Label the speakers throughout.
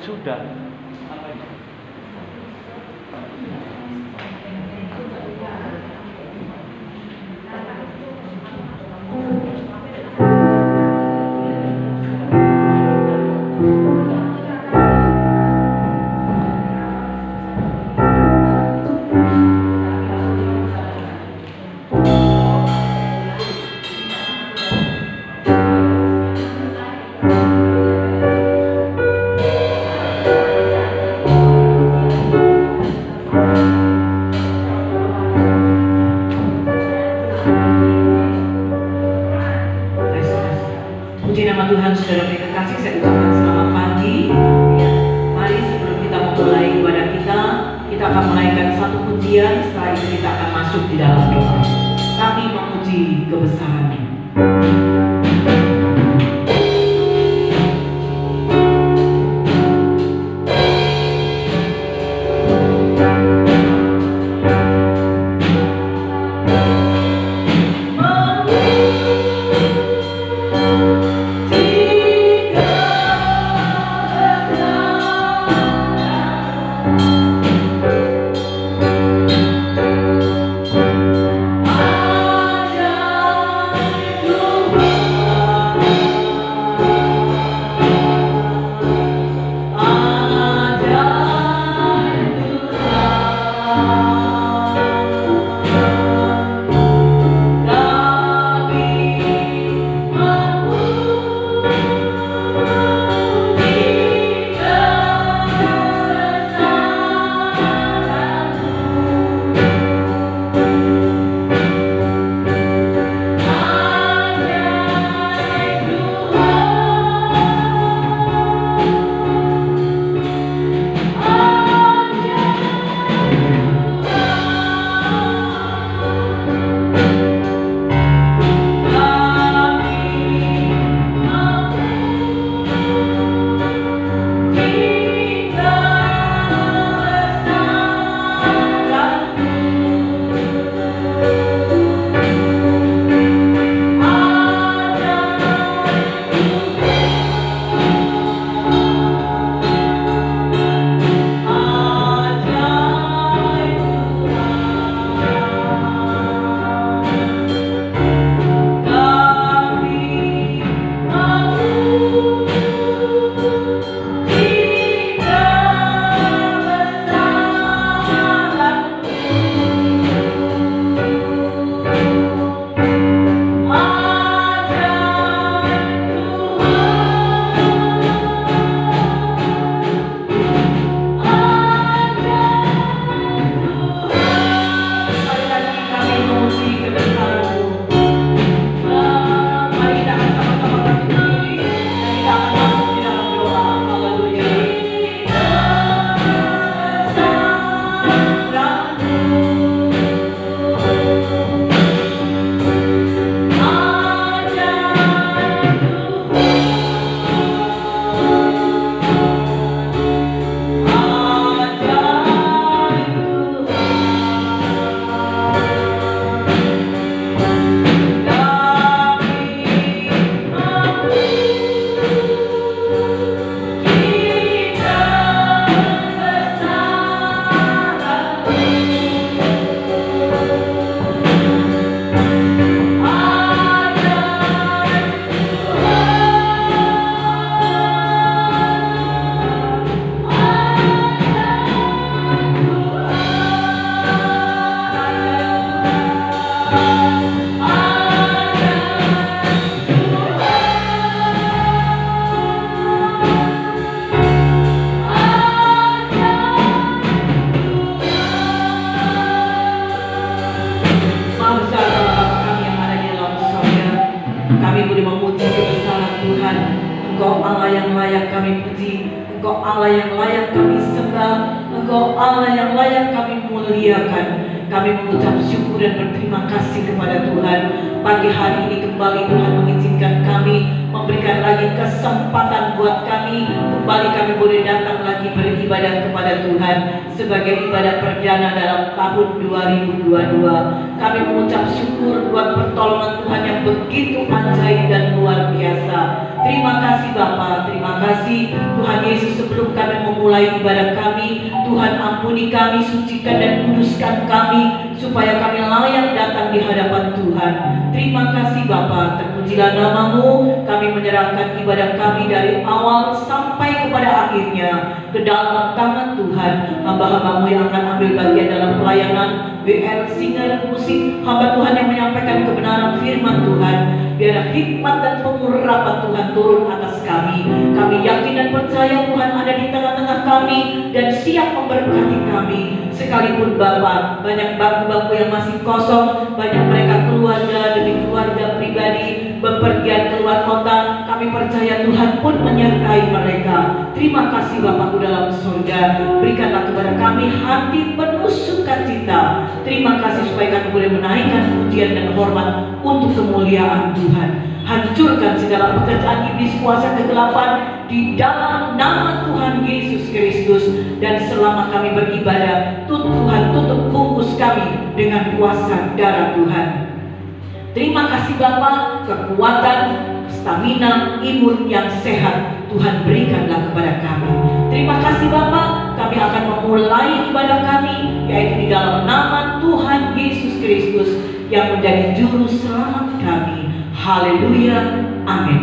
Speaker 1: Sudah.
Speaker 2: Puji nama Tuhan, saudara yang terkasih, saya ucapkan selamat pagi. Ya, mari sebelum kita memulai ibadah kita akan menaikkan satu pujian. Setelah itu kita akan masuk di dalam doa. Kami memuji kebesaran-Nya. Engkau Allah yang layak kami puji, Engkau Allah yang layak kami sembah, Engkau Allah yang layak kami muliakan. Kami mengucap syukur dan berterima kasih kepada Tuhan. Pagi hari ini kembali Tuhan mengizinkan kami, memberikan lagi kesempatan buat kami. Kembali kami boleh datang lagi beribadah kepada Tuhan sebagai ibadah perdana dalam tahun 2022. Kami mengucap syukur buat pertolongan Tuhan yang begitu ajaib dan luar biasa. Terima kasih Bapa, terima kasih Tuhan Yesus. Sebelum kami memulai ibadah kami. Tuhan ampuni kami, sucikan dan kuduskan kami, supaya kami layak datang di hadapan Tuhan. Terima kasih Bapa, terpujilah nama-Mu. Kami menyerahkan ibadah kami dari awal sampai kepada akhirnya ke dalam tangan Tuhan. Hamba-hamba-Mu yang akan ambil bagian dalam pelayanan WL Singer Musik, hamba Tuhan yang menyampaikan kebenaran firman Tuhan. Biar hikmat dan pengurapan Tuhan turun atas kami. Kami yakin dan percaya Tuhan ada di tengah-tengah kami dan siap memberkati kami. Sekalipun Bapa, banyak bangku-bangku yang masih kosong, banyak mereka keluarga demi keluarga pribadi bepergian keluar kota, kami percaya Tuhan pun menyertai mereka. Terima kasih Bapakku dalam surga. Berikanlah kepada kami hati penuh sukacita. Terima kasih supaya kami boleh menaikkan pujian dan hormat untuk kemuliaan Tuhan. Hancurkan segala pekerjaan iblis kuasa kegelapan di dalam nama Tuhan Yesus Kristus. Dan selama kami beribadah, Tuhan tutup bungkus kami dengan kuasa darah Tuhan. Terima kasih Bapa, kekuatan, stamina, imun yang sehat Tuhan berikanlah kepada kami. Terima kasih Bapa, kami akan memulai ibadah kami, yaitu di dalam nama Tuhan Yesus Kristus yang menjadi juru selamat kami. Haleluya, amin.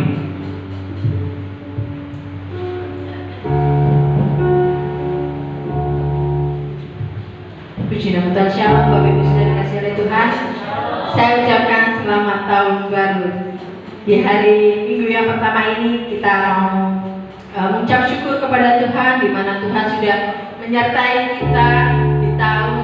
Speaker 1: Puji nama Tuhan. Shalom Bapak Ibu sudah dikasihi oleh Tuhan. Saya ucapkan selamat tahun baru. Di hari Minggu yang pertama ini kita mau mengucap syukur kepada Tuhan, di mana Tuhan sudah menyertai kita di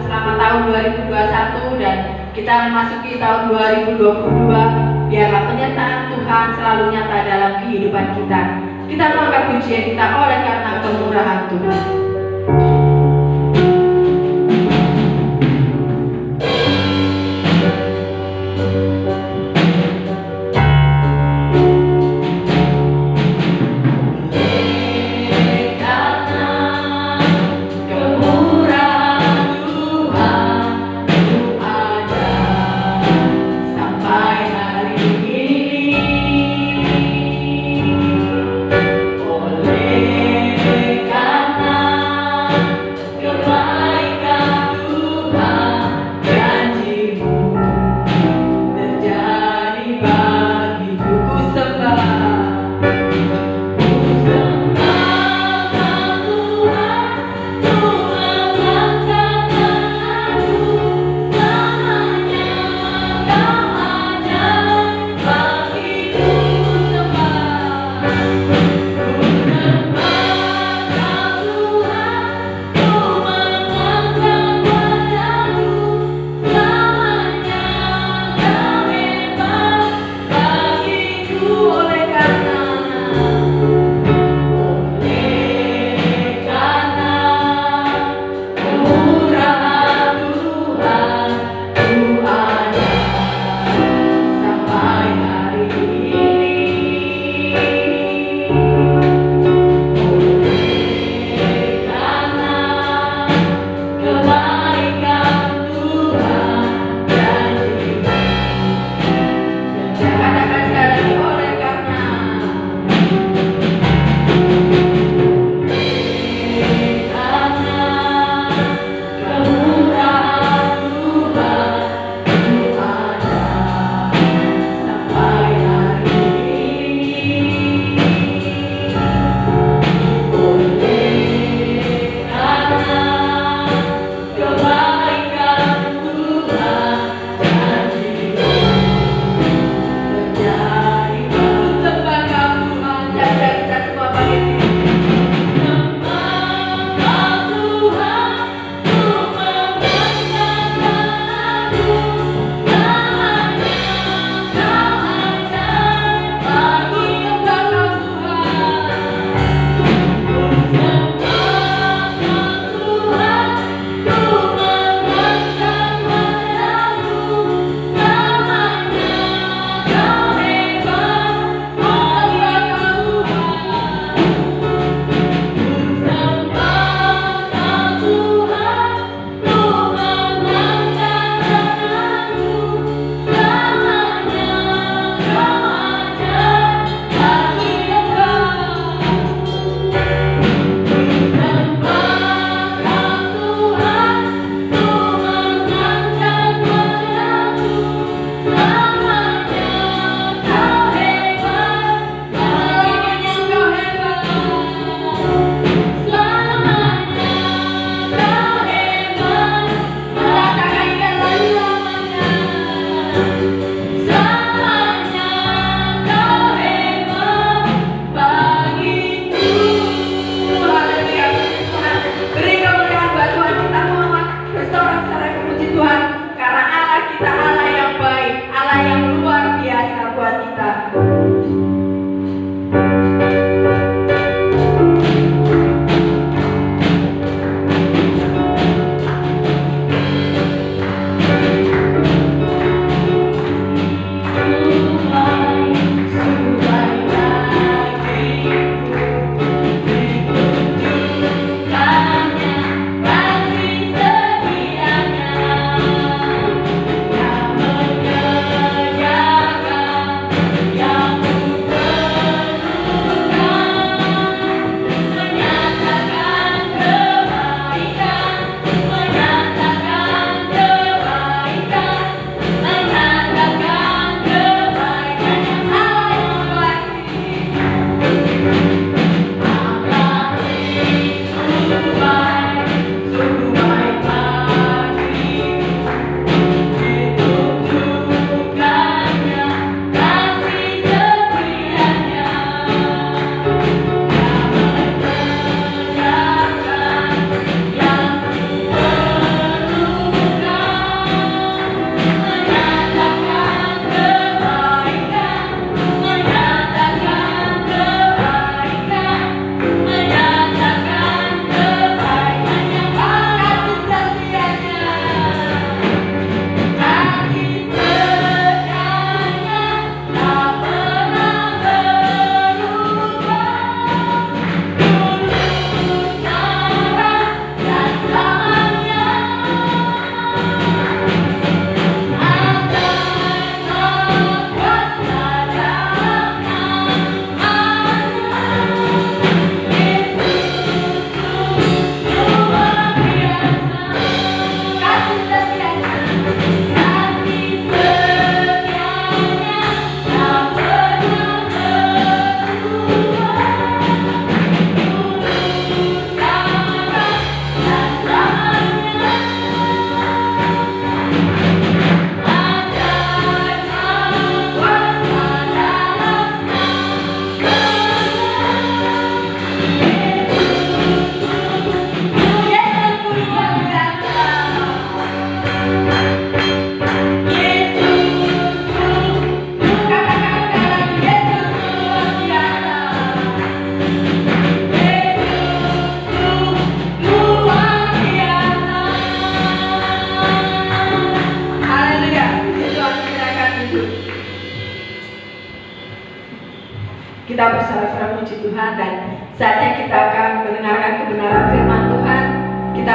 Speaker 1: selama tahun 2021 dan kita memasuki tahun 2022. Biarlah penyertaan Tuhan selalu nyata dalam kehidupan kita. Kita mengangkat pujian kita oleh karena kemurahan Tuhan.
Speaker 3: Oleh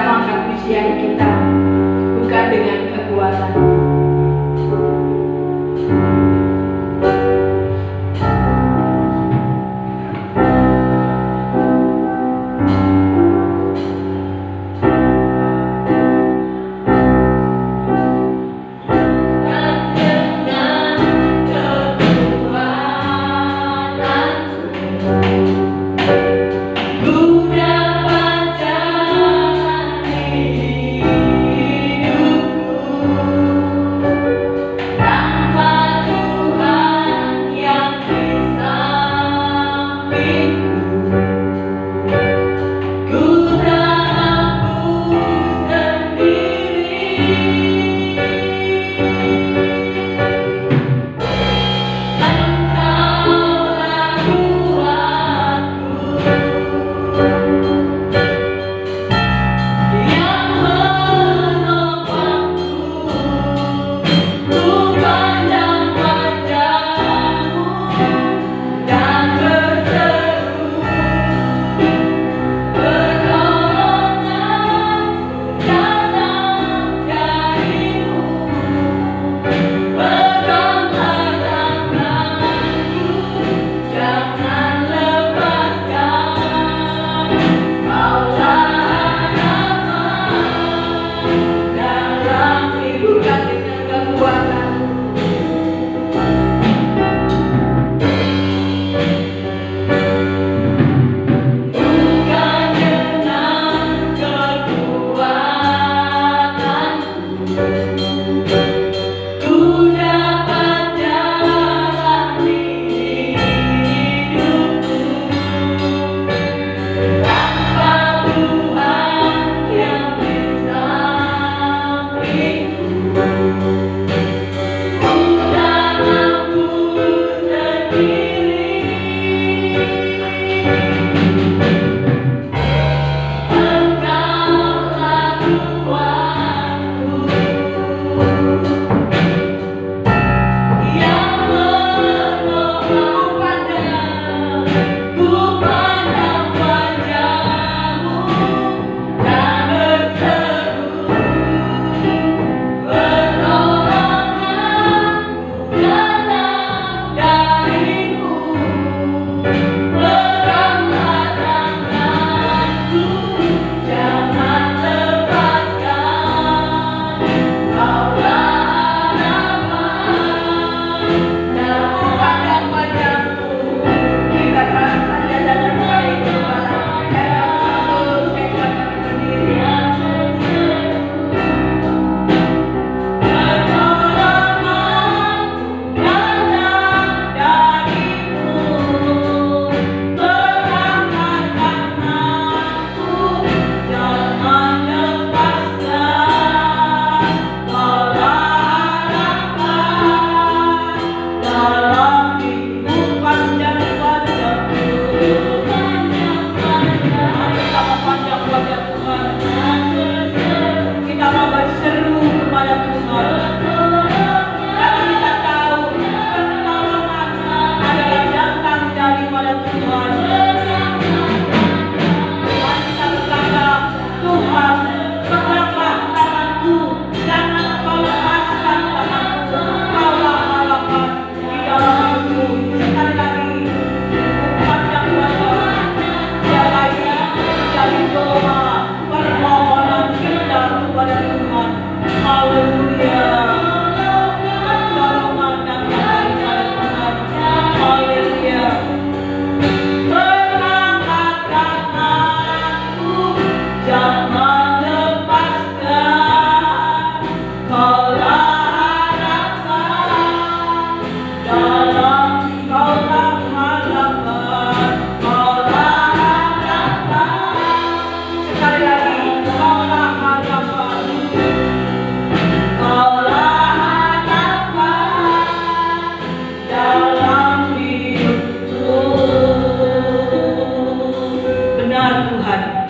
Speaker 1: mau angkat pujian kita, bukan dengan kekuatan.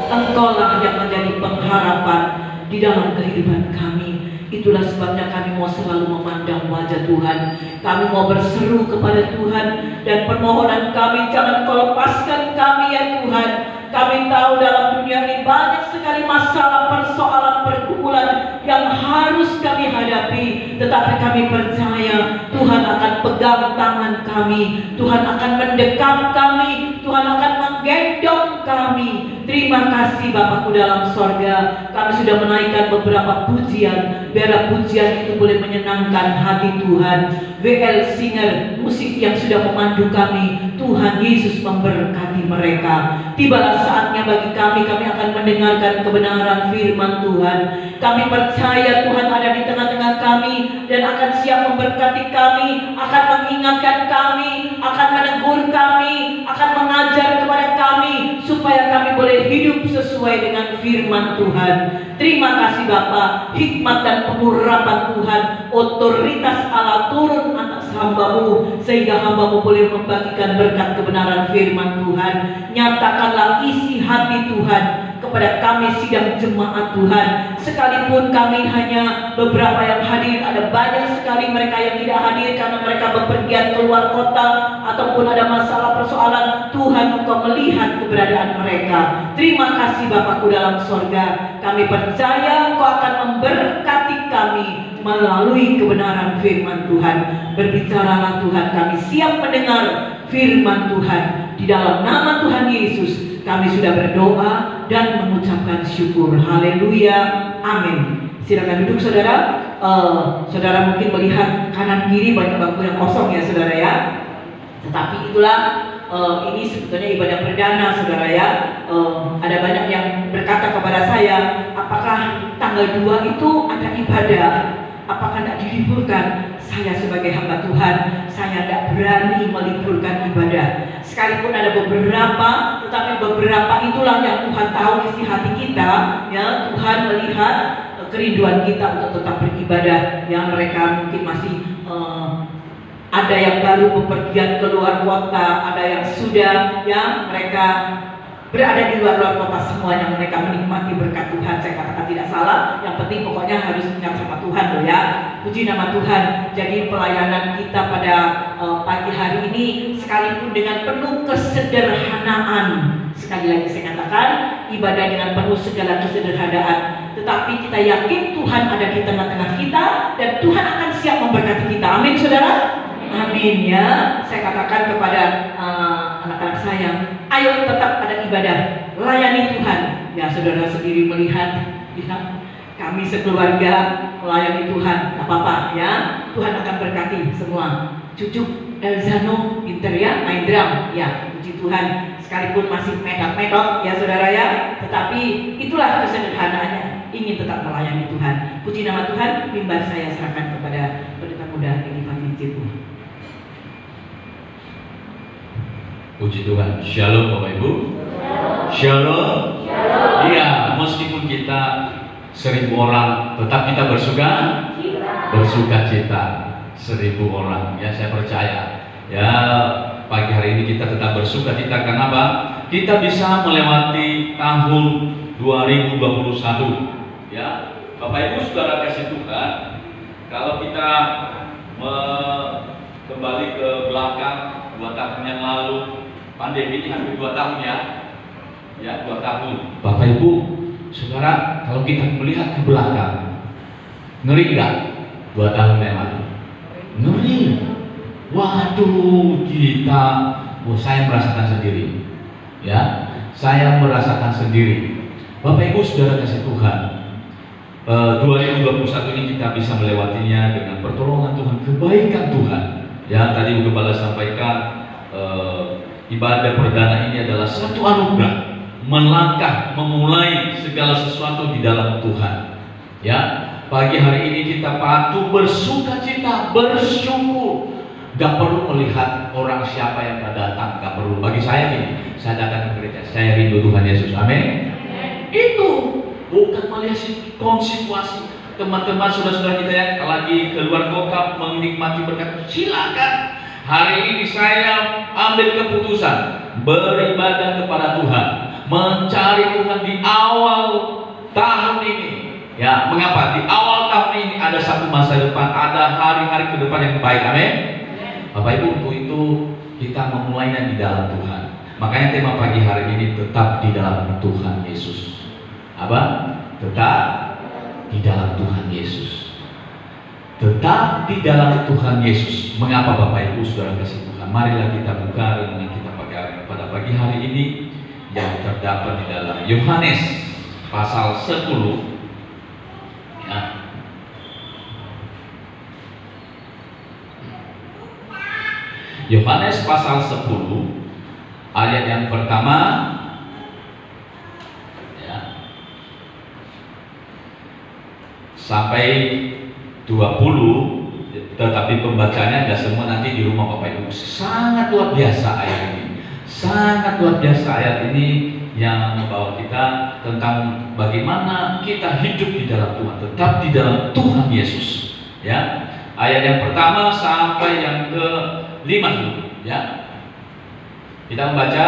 Speaker 2: Engkaulah yang menjadi pengharapan di dalam kehidupan kami. Itulah sebabnya kami mau selalu memandang wajah Tuhan. Kami mau berseru kepada Tuhan, dan permohonan kami, jangan Kau lepaskan kami ya Tuhan. Kami tahu dalam dunia ini banyak sekali sekali masalah, persoalan, pergumulan yang harus kami hadapi, tetapi kami percaya Tuhan akan pegang tangan kami, Tuhan akan mendekat kami, Tuhan akan menggendong kami. Terima kasih Bapakku dalam sorga, kami sudah menaikkan beberapa pujian, biarlah pujian itu boleh menyenangkan hati Tuhan. WL Singer, musik yang sudah memandu kami, Tuhan Yesus memberkati mereka. Tibalah saatnya bagi kami akan mendengarkan kebenaran firman Tuhan. Kami percaya Tuhan ada di tengah-tengah kami dan akan siap memberkati kami, akan mengingatkan kami, akan menegur kami, akan mengajar kepada kami supaya kami boleh hidup sesuai dengan firman Tuhan. Terima kasih Bapa, hikmat dan pengurapan Tuhan, otoritas Allah turun atas hamba-Mu sehingga hamba-Mu boleh membagikan berkat kebenaran firman Tuhan. Nyatakanlah isi hati Tuhan kepada kami sidang jemaat Tuhan. Sekalipun kami hanya beberapa yang hadir, ada banyak sekali mereka yang tidak hadir karena mereka bepergian keluar kota ataupun ada masalah persoalan. Tuhan, Engkau melihat keberadaan mereka. Terima kasih Bapakku dalam sorga, kami percaya Engkau akan memberkati kami melalui kebenaran firman Tuhan. Berbicaralah Tuhan, kami siap mendengar firman Tuhan. Di dalam nama Tuhan Yesus kami sudah berdoa dan mengucapkan syukur. Haleluya, amin. Silakan duduk saudara. Saudara mungkin melihat kanan kiri banyak bangku yang kosong ya saudara ya. Tetapi itulah ini sebetulnya ibadah perdana saudara ya. Ada banyak yang berkata kepada saya, apakah tanggal 2 itu ada ibadah? Apakah tidak diliburkan? Saya sebagai hamba Tuhan, saya tidak berani meliburkan ibadah. Sekalipun ada beberapa, tetapi beberapa itulah yang Tuhan tahu isi hati kita. Ya, Tuhan melihat kerinduan kita untuk tetap beribadah. Yang mereka mungkin masih ada yang baru bepergian keluar kota, ada yang sudah, ya mereka berada di luar kota semuanya, mereka menikmati berkat Tuhan. Saya katakan tidak salah, yang penting pokoknya harus ingat sama Tuhan loh ya. Puji nama Tuhan. Jadi pelayanan kita pada pagi hari ini sekalipun dengan penuh kesederhanaan, sekali lagi saya katakan ibadah dengan penuh segala kesederhanaan, tetapi kita yakin Tuhan ada di tengah-tengah kita dan Tuhan akan siap memberkati kita. Amin saudara. Amin ya. Saya katakan kepada anak-anak saya, ayo tetap ada ibadah, layani Tuhan. Ya saudara sendiri melihat, ya, kami sekeluarga melayani Tuhan, gak apa-apa ya. Tuhan akan berkati semua. Cucu Elzano pinter ya, main drum ya, puji Tuhan. Sekalipun masih medot-medot ya saudara ya, tetapi itulah kesederhanaannya, ingin tetap melayani Tuhan. Puji nama Tuhan. Mimbar saya serahkan kepada pendeta muda Edi Fadil Cipu.
Speaker 3: Puji Tuhan. Shalom Bapak Ibu. Shalom. Iya, meskipun kita 1000 orang, tetap kita bersuka cita. 1000 orang. Ya, saya percaya. Ya, pagi hari ini kita tetap bersuka cita. Karena apa? Kita bisa melewati tahun 2021. Ya, Bapak Ibu saudara kasih Tuhan, kalau kita kembali ke belakang 2 tahun yang lalu, pandemi ini hampir 2 tahun ya. Ya, 2 tahun. Bapak Ibu, saudara, kalau kita melihat ke belakang, ngeri nggak 2 tahun yang lalu? Ngeri. Waduh, saya merasakan sendiri. Ya, saya merasakan sendiri. Bapak Ibu saudara kasih Tuhan, 2021 ini kita bisa melewatinya dengan pertolongan Tuhan, kebaikan Tuhan. Ya, tadi Bu Gembala sampaikan, ibadah perdana ini adalah satu anugerah, melangkah, memulai segala sesuatu di dalam Tuhan. Ya, pagi hari ini kita patut bersuka cita, bersyukur. Gak perlu melihat orang siapa yang datang, gak perlu. Bagi saya ini, saya datang ke gereja, saya rindu Tuhan Yesus. Amin. Itu bukan melihat situasi. Teman-teman, saudara-saudara kita yang lagi keluar kota menikmati berkat, silakan. Hari ini saya ambil keputusan beribadah kepada Tuhan, mencari Tuhan di awal tahun ini. Ya, mengapa? Di awal tahun ini ada satu masa depan, ada hari-hari ke depan yang baik. Amin. Bapak Ibu, untuk itu kita memulainya di dalam Tuhan. Makanya tema pagi hari ini tetap di dalam Tuhan Yesus. Apa? Tetap di dalam Tuhan Yesus. Tetap di dalam Tuhan Yesus. Mengapa Bapak Ibu Saudara kasih Tuhan? Marilah kita buka renungan kita pada pagi hari ini yang terdapat di dalam Yohanes pasal 10. Ya. Yohanes pasal 10 ayat yang pertama ya, sampai 20, tetapi pembacanya nggak semua nanti di rumah Bapak Ibu. Sangat luar biasa ayat ini. Sangat luar biasa ayat ini yang membawa kita tentang bagaimana kita hidup di dalam Tuhan, tetap di dalam Tuhan Yesus. Ya, ayat yang pertama sampai yang ke-5 dulu. Ya, kita membaca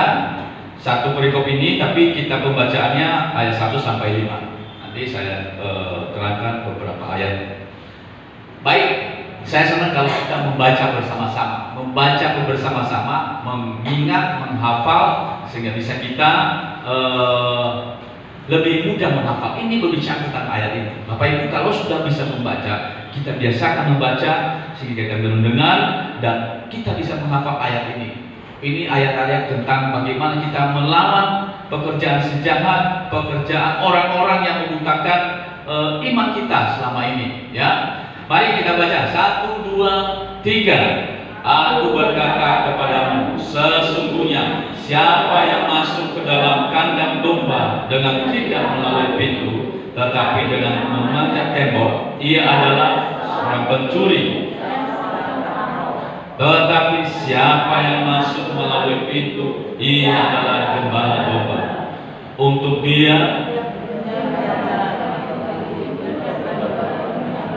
Speaker 3: satu perikop ini, tapi kita pembacaannya ayat 1 sampai 5. Nanti saya terangkan beberapa ayat. Baik, saya senang kalau kita membaca bersama-sama, mengingat, menghafal, sehingga bisa kita lebih mudah menghafal. Ini berbicara tentang ayat ini. Bapak Ibu, kalau sudah bisa membaca, kita biasakan membaca sehingga kita mendengar dan kita bisa menghafal ayat ini. Ini ayat-ayat tentang bagaimana kita melawan pekerjaan sejahat, pekerjaan orang-orang yang membutakan iman kita selama ini. Ya, mari kita baca 1, 2, 3. Aku berkata kepadamu, sesungguhnya siapa yang masuk ke dalam kandang domba dengan tidak melalui pintu, tetapi dengan memanjat tembok, ia adalah seorang pencuri. Tetapi siapa yang masuk melalui pintu, ia adalah gembala domba. Untuk dia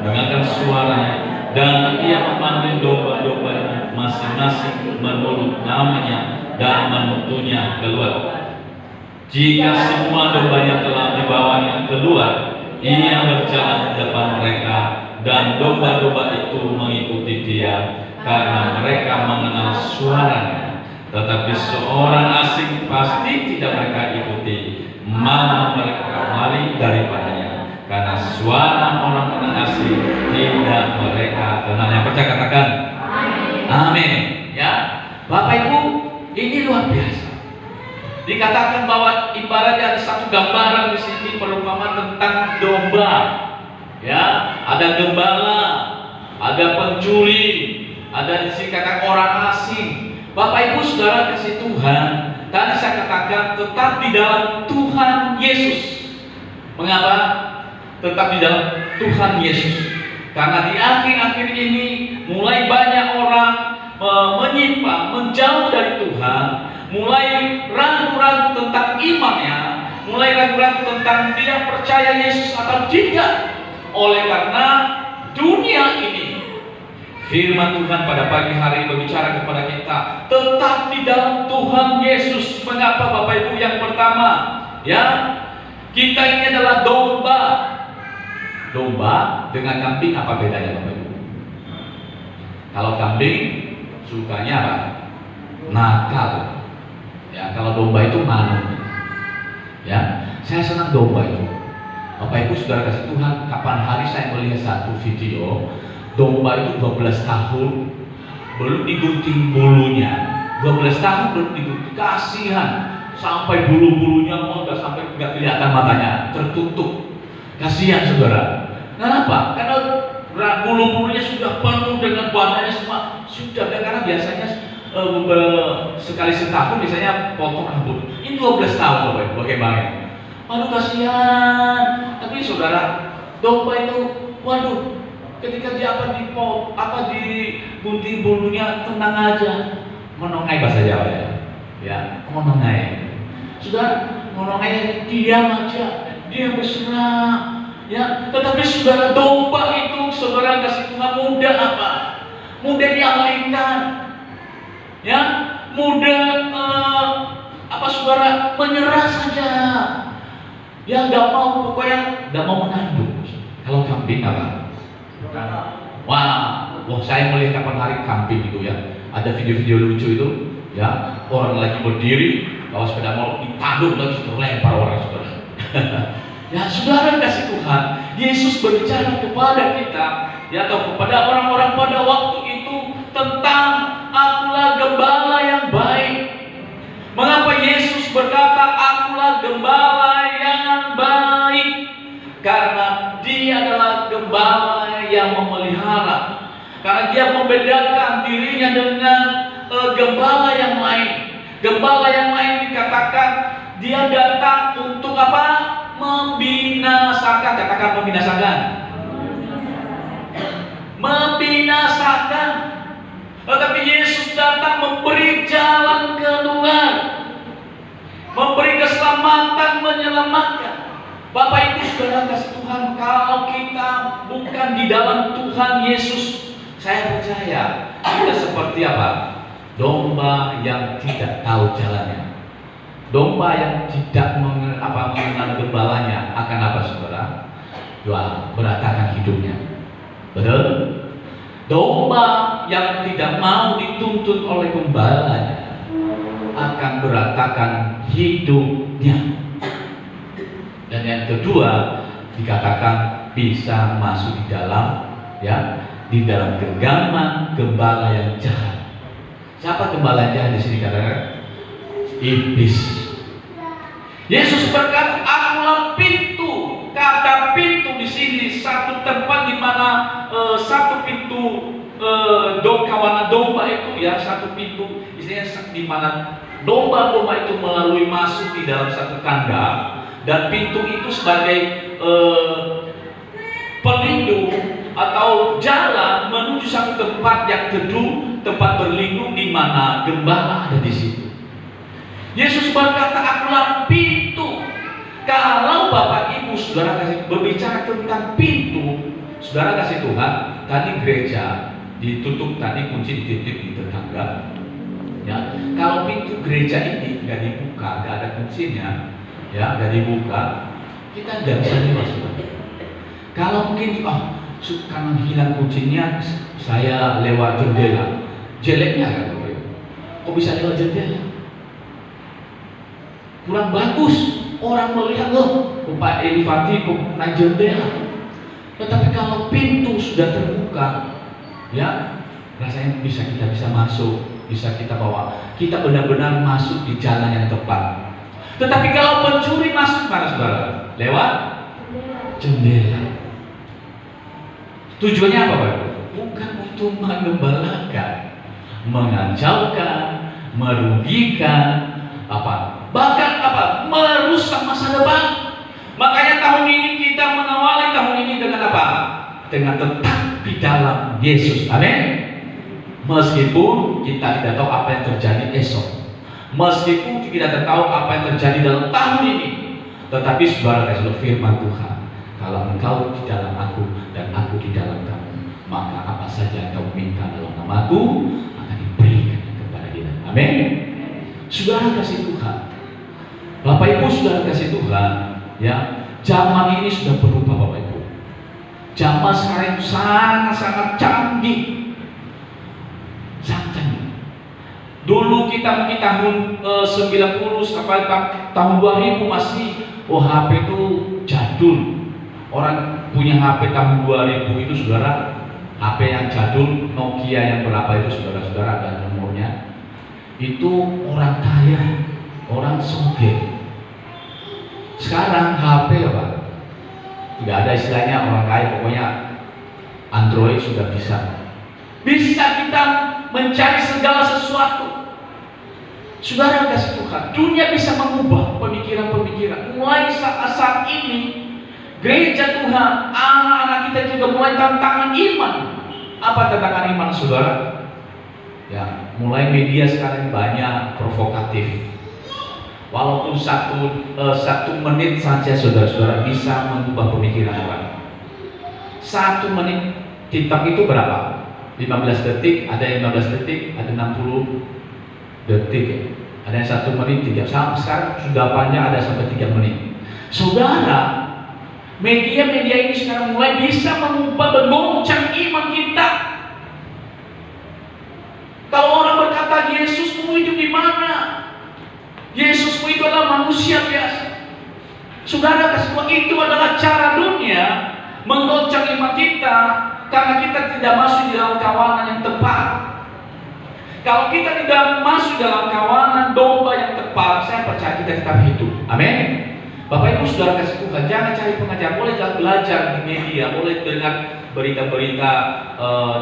Speaker 3: dengarkan suaranya, dan ia memanggil domba-dombanya masing-masing menurut namanya dan menuntutnya keluar. Jika semua dombanya telah dibawanya keluar, ia berjalan di depan mereka, dan domba-domba itu mengikuti dia, karena mereka mengenal suaranya. Tetapi seorang asing pasti tidak mereka ikuti, malah mereka lari daripadanya, karena suara orang asing tidak mereka kenal. Yang percaya katakan amin. Ya, Bapak Ibu, ini luar biasa. Dikatakan bahwa ibaratnya ada satu gambaran di sini perumpamaan tentang domba. Ya, ada gembala, ada pencuri, ada di sini kata orang asing. Bapak Ibu Saudara kasih Tuhan, tadi saya katakan tetap di dalam Tuhan Yesus. Mengapa? Tetap di dalam Tuhan Yesus. Karena di akhir-akhir ini mulai banyak orang menyimpang, menjauh dari Tuhan, mulai ragu-ragu tentang imannya, mulai ragu-ragu tentang dia percaya Yesus atau tidak. Oleh karena dunia ini, firman Tuhan pada pagi hari berbicara kepada kita, tetap di dalam Tuhan Yesus. Mengapa Bapak Ibu? Yang pertama, ya, kita ini adalah domba. Domba dengan kambing apa bedanya Bapak Ibu? Kalau kambing sukanya apa? Nakal. Ya, kalau domba itu manut. Ya, saya senang domba itu. Bapak Ibu Saudara kasih Tuhan, kapan hari saya melihat satu video domba itu 12 tahun belum digunting bulunya. 12 tahun belum digunting, kasihan. Sampai bulu-bulunya udah sampai nggak kelihatan matanya, tertutup. Kasihan Saudara. Kenapa? Karena bulu-bulunya sudah penuh dengan warnanya semua sudah. Karena biasanya sekali setahun biasanya potong rambut. Ini 12 tahun Bapak Ibu, bagaimana? Aduh kasihan. Tapi Saudara, domba itu, waduh, ketika dia digunting bulunya, tenang aja, menongai bahasa Jawa ya. Ya, menongai. Sudah menongai, diam aja, dia berserah. Ya, tetapi Saudara, domba itu Saudara kasih Tuhan mudah apa? Mudah dialihkan. Ya, mudah Saudara menyerah saja. Ya, nggak mau, pokoknya nggak mau menanduk. Kalau kambing apa? Wah, saya melihat kapan hari kambing itu ya. Ada video-video lucu itu, ya, orang lagi berdiri, bawa sepeda motor, ditanduk lagi, terlempar orang Saudara. Ya, saudara kasih Tuhan, Yesus berbicara kepada kita, ya, atau kepada orang-orang pada waktu itu tentang akulah gembala yang baik. Mengapa Yesus berkata akulah gembala yang baik? Karena dia adalah gembala yang memelihara. Karena dia membedakan dirinya dengan gembala yang lain. Gembala yang lain dikatakan dia datang untuk apa? Membinasakan. Katakan membinasakan. Membinasakan. Tetapi Yesus datang memberi jalan keluar, memberi keselamatan, menyelamatkan. Bapak Ibu Saudara kasih Tuhan, kalau kita bukan di dalam Tuhan Yesus, saya percaya kita seperti apa? Domba yang tidak tahu jalannya. Domba yang tidak mengenal gembalanya akan apa, saudara? Wah, berantakan hidupnya. Betul? Domba yang tidak mau dituntun oleh gembalanya akan berantakan hidupnya. Dan yang kedua, dikatakan bisa masuk di dalam, ya, di dalam genggaman gembala yang jahat. Siapa gembala yang jahat di sini, katakan? Iblis. Yesus berkata, akulah pintu. Kata pintu di sini satu tempat di mana satu pintu kawanan domba itu, ya, satu pintu istilahnya di mana domba-domba itu melalui masuk di dalam satu kandang, dan pintu itu sebagai pelindung atau jalan menuju satu tempat yang teduh, tempat berlindung di mana gembala ada di situ. Yesus berkata, akulah pintu. Kalau Bapak Ibu Saudara kasih berbicara tentang pintu, Saudara kasih Tuhan, tadi gereja ditutup, tadi kunci dititip di tetangga. Ya, kalau pintu gereja ini nggak dibuka, nggak ada kuncinya, ya, nggak dibuka, kita nggak bisa lewat, Saudara. Kalau mungkin, karena hilang kuncinya, saya lewat jendela, jeleknya kan? Kok bisa lewat jendela? Kurang bagus, orang melihat, loh, Pak Elifati kok naik jendela. Tetapi kalau pintu sudah terbuka, ya, rasanya kita bisa masuk, bisa kita bawa, kita benar-benar masuk di jalan yang tepat. Tetapi kalau pencuri masuk mana, saudara? Lewat jendela. Tujuannya apa, Pak? Bukan untuk menggembalakan, mengacaukan, merugikan, bahkan merusak masa depan. Makanya tahun ini kita mengawali tahun ini dengan apa? Dengan tetap di dalam Yesus. Amin. Meskipun kita tidak tahu apa yang terjadi esok, meskipun kita tidak tahu apa yang terjadi dalam tahun ini, tetapi saudara kasih firman Tuhan, kalau engkau di dalam aku dan aku di dalam kamu, maka apa saja yang kau minta dalam namaku akan diberikan kepada kita. Amin. Saudara kasih Tuhan, Bapak Ibu Saudara kasih Tuhan, ya, zaman ini sudah berubah, Bapak Ibu. Zaman sekarang itu sangat-sangat canggih, sangat canggih. Dulu kita mungkin tahun 90 sampai tahun 2000 masih, HP itu jadul. Orang punya HP tahun 2000 itu, saudara, HP yang jadul, Nokia yang berapa itu, saudara-saudara, dan nomornya itu orang kaya, orang sugih. Sekarang HP apa? Tidak ada istilahnya orang kaya, pokoknya Android sudah bisa. Bisa kita mencari segala sesuatu. Saudara kasih Tuhan, dunia bisa mengubah pemikiran-pemikiran. Mulai saat ini, gereja Tuhan, anak-anak kita juga mulai tantangan iman. Apa tantangan iman, saudara? Ya, mulai media sekarang banyak provokatif. Walaupun satu menit saja, saudara-saudara, bisa mengubah pemikiran orang. 1 menit TikTok itu berapa? 15 detik, ada yang 15 detik, ada 60 detik, ya. Ada yang 1 menit 3. Sekarang sudah panjang, ada sampai 3 menit. Saudara, media-media ini sekarang mulai bisa mengubah, menggoncang iman kita. Kalau orang berkata, Yesusmu itu di mana? Yesusmu itu adalah manusia biasa. Saudara kasih Tuhan, itu adalah cara dunia menggoncang iman kita karena kita tidak masuk di dalam kawanan yang tepat. Kalau kita tidak masuk dalam kawanan domba yang tepat, saya percaya kita tetap hidup. Amin. Bapak Ibu Saudara kasih Tuhan, jangan cari pengajar, boleh belajar di media, boleh dengar berita-berita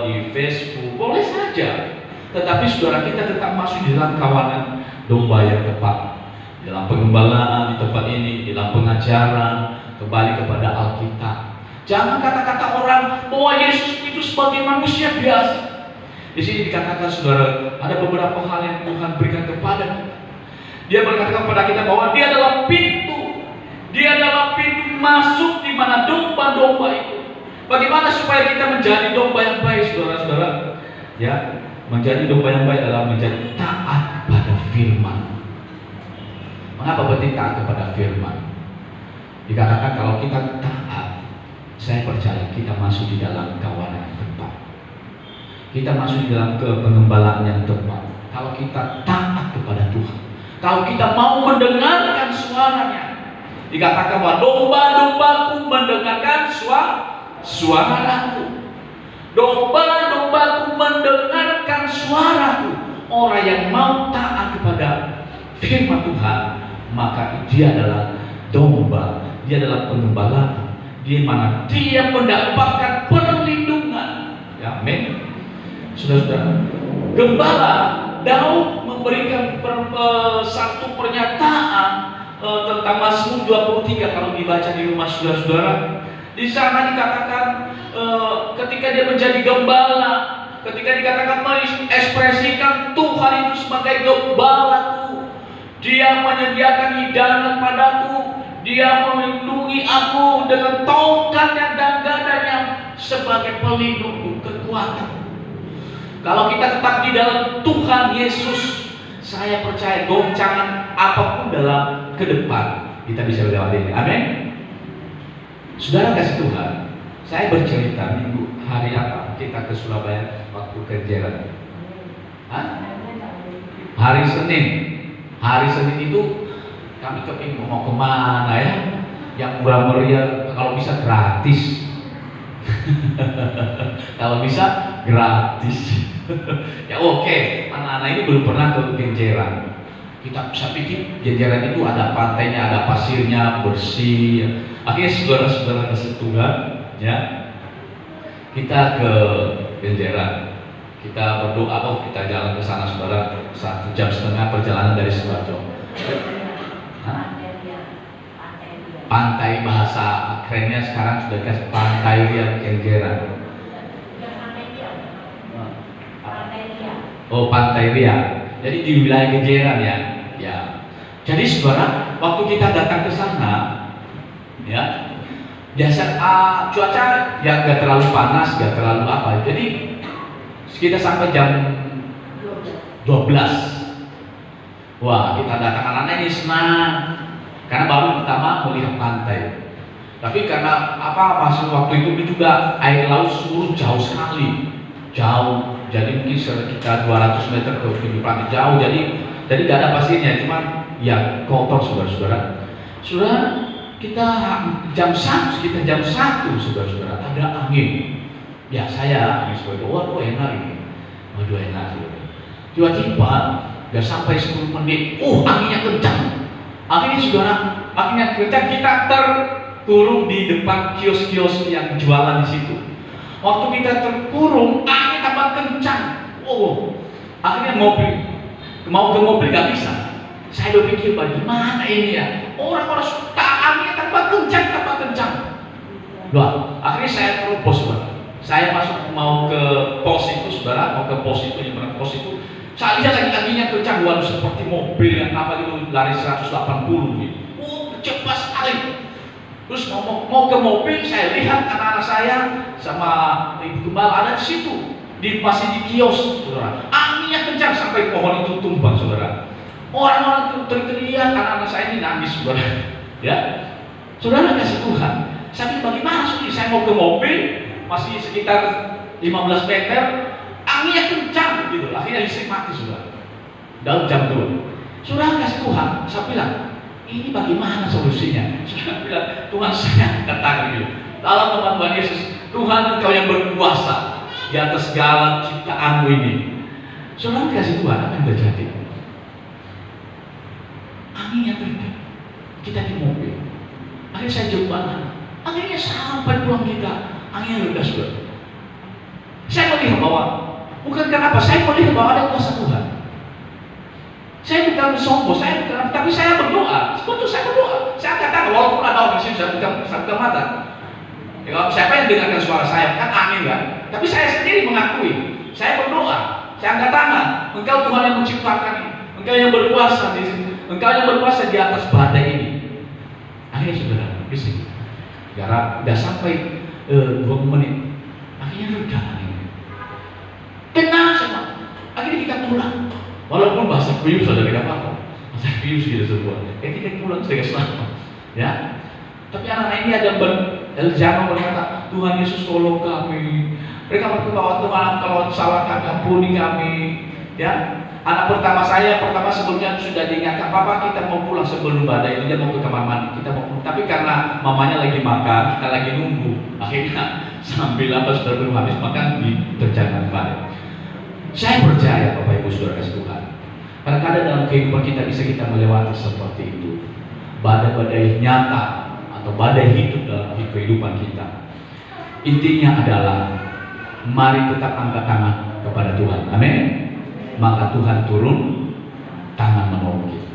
Speaker 3: di Facebook, boleh saja. Tetapi saudara, kita tetap masuk di dalam kawanan domba yang tepat, dalam pengembalaan di tempat ini, dalam pengajaran, kembali kepada Alkitab. Jangan kata-kata orang bahwa Yesus itu sebagai manusia biasa. Di sini dikatakan saudara, ada beberapa hal yang Tuhan berikan kepada kita. Dia berkata kepada kita bahwa Dia adalah pintu. Dia adalah pintu masuk di mana domba-domba itu. Bagaimana supaya kita menjadi domba yang baik, saudara-saudara? Ya, menjadi domba yang baik adalah menjadi taat kepada firman. Mengapa penting taat kepada firman? Dikatakan kalau kita taat, saya percaya kita masuk di dalam kawanan yang tepat. Kita masuk di dalam pengembalaan yang tepat. Kalau kita taat kepada Tuhan, kalau kita mau mendengarkan suaranya, dikatakan bahwa domba-dombaku mendengarkan suaraku. Domba-dombaku mendengarkan suaraku. Orang yang mau taat kepada firman Tuhan, maka dia adalah domba, dia adalah pengembala, di mana dia mendapatkan perlindungan. Ya, amin. Saudara-saudara, gembala Daud memberikan satu pernyataan tentang Mazmur 23 kalau dibaca di rumah saudara-saudara. Di sana dikatakan ketika dia menjadi gembala, ketika dikatakan mengekspresikan Tuhan itu sebagai gembalaku, Dia menyediakan hidangan padaku, Dia melindungi aku dengan tongkatnya dan gadanya sebagai pelindung, kekuatan. Kalau kita tetap di dalam Tuhan Yesus, saya percaya goncangan apapun dalam ke depan kita bisa melewati. Amin. Saudara kasih Tuhan, saya bercerita minggu hari apa kita ke Surabaya waktu Kenjeran. Hari Senin. Hari Senin itu kami kepingin mau kemana ya? Yang murah meriah, kalau bisa gratis. Kalau bisa gratis. Ya oke, anak-anak ini belum pernah ke Kenjeran. Saya pikir Kenjeran itu ada pantainya, ada pasirnya, bersih. Akhirnya saudara-saudara kasih Tuhan, ya, kita ke Kenjeran. Kita berdoa, kita jalan ke sana saudara, 1,5 jam perjalanan dari Sidoarjo. Pantai, bahasa kerennya sekarang sudah dikasih Pantai Ria Kenjeran. Oh, Pantai Ria. Jadi di wilayah Kenjeran ya. Ya. Jadi saudara, waktu kita datang ke sana, ya, biasa cuaca ya gak terlalu panas, gak terlalu apa. Jadi kita sampai jam 12. Wah, kita datang, anak-anak ini senang karena baru pertama melihat pantai. Tapi karena masuk waktu itu juga air laut surut jauh sekali, jauh. Jadi mungkin sekitar 200 meter ke pinggir pantai, jauh. Jadi gak ada pasirnya, cuma ya kotor saudara-saudara. Saudara, kita jam 1 saudara-saudara ada angin. Ya saya sebagai waduh enak ini, waduh enak. Tiba-tiba gak sampai 10 menit, anginnya kencang. Akhirnya saudara, anginnya kencang, kita terkurung di depan kios-kios yang jualan di situ. Waktu kita terkurung, angin tambah kencang. Akhirnya mau ke mobil gak bisa. Saya berpikir bagaimana ini ya, orang-orang suka angin tambah kencang. Akhirnya saya terobos saudara. Saya mau ke pos itu saudara, yang pos itu. Saya lihat lagi anginnya kencang, waduh seperti mobil yang itu lari 180 gitu. Cepat sekali. Terus mau ke mobil, saya lihat anak-anak saya sama ibu gembala ada di situ, masih di kios, saudara. Anginnya kencang sampai pohon itu tumbang, saudara. Orang-orang itu teriak, anak-anak saya ini nangis, saudara. Ya, saudara kasih Tuhan. Saya bilang bagaimana sih? Saya mau ke mobil, masih sekitar 15 meter, anginnya kencang gitu. Akhirnya listrik mati, saudara. Dalam jam 2. Saudara kasih Tuhan, saya bilang, ini bagaimana solusinya? Saudara bilang, Tuhan saya katakan gitu. Dalam nama Tuhan Yesus, Tuhan Engkau yang berkuasa di atas segala ciptaanmu ini. Saudara kasih Tuhan, apa yang terjadi? Anginnya berhenti. Kita di mobil. Akhirnya saya jauh banget. Akhirnya sampai pulang kita, anginnya reda sudah. Saya melihat bahwa bukan kenapa, saya melihat bahwa ada kuasa Tuhan. Saya bukan sombong, tapi saya berdoa. Sebetulnya saya berdoa. Saya katakan walaupun ada orang sini saya buka mata. Ya, kalau siapa yang dengarkan suara saya kan angin kan. Tapi saya sendiri mengakui. Saya berdoa. Saya angkat tangan. Engkau Tuhan yang menciptakan ini. Engkau yang berkuasa di sini. Engkau yang berkuasa di atas badai ini. Akhirnya saudara, bising. Gak sampai 20 menit. Akhirnya reda ini. Tenang semua. Akhirnya kita pulang. Walaupun bahasa Kuyus sudah tidak apa-apa. Bahasa Kuyus gitu semua. Kita pulang sebagai selamat. Ya. Tapi anak-anak ini ada Elzano berkata, Tuhan Yesus tolong kami. Mereka berkata bahwa Tuhan kalau salah kami ampuni kami. Ya. Anak pertama saya sebelumnya sudah diingatkan, Papa kita mau pulang sebelum badai itu, dia mau ke kamar mandi, kita mau pulang. Tapi karena mamanya lagi makan, kita lagi nunggu. Akhirnya sambil sudah belum habis makan diterjang badai. Saya percaya Bapak Ibu Saudara kasih Tuhan. Kadang-kadang dalam kehidupan kita bisa kita melewati seperti itu. Badai-badai nyata atau badai hidup dalam kehidupan kita. Intinya adalah mari tetap angkat tangan kepada Tuhan. Amin. Maka Tuhan turun tangan menolong kita.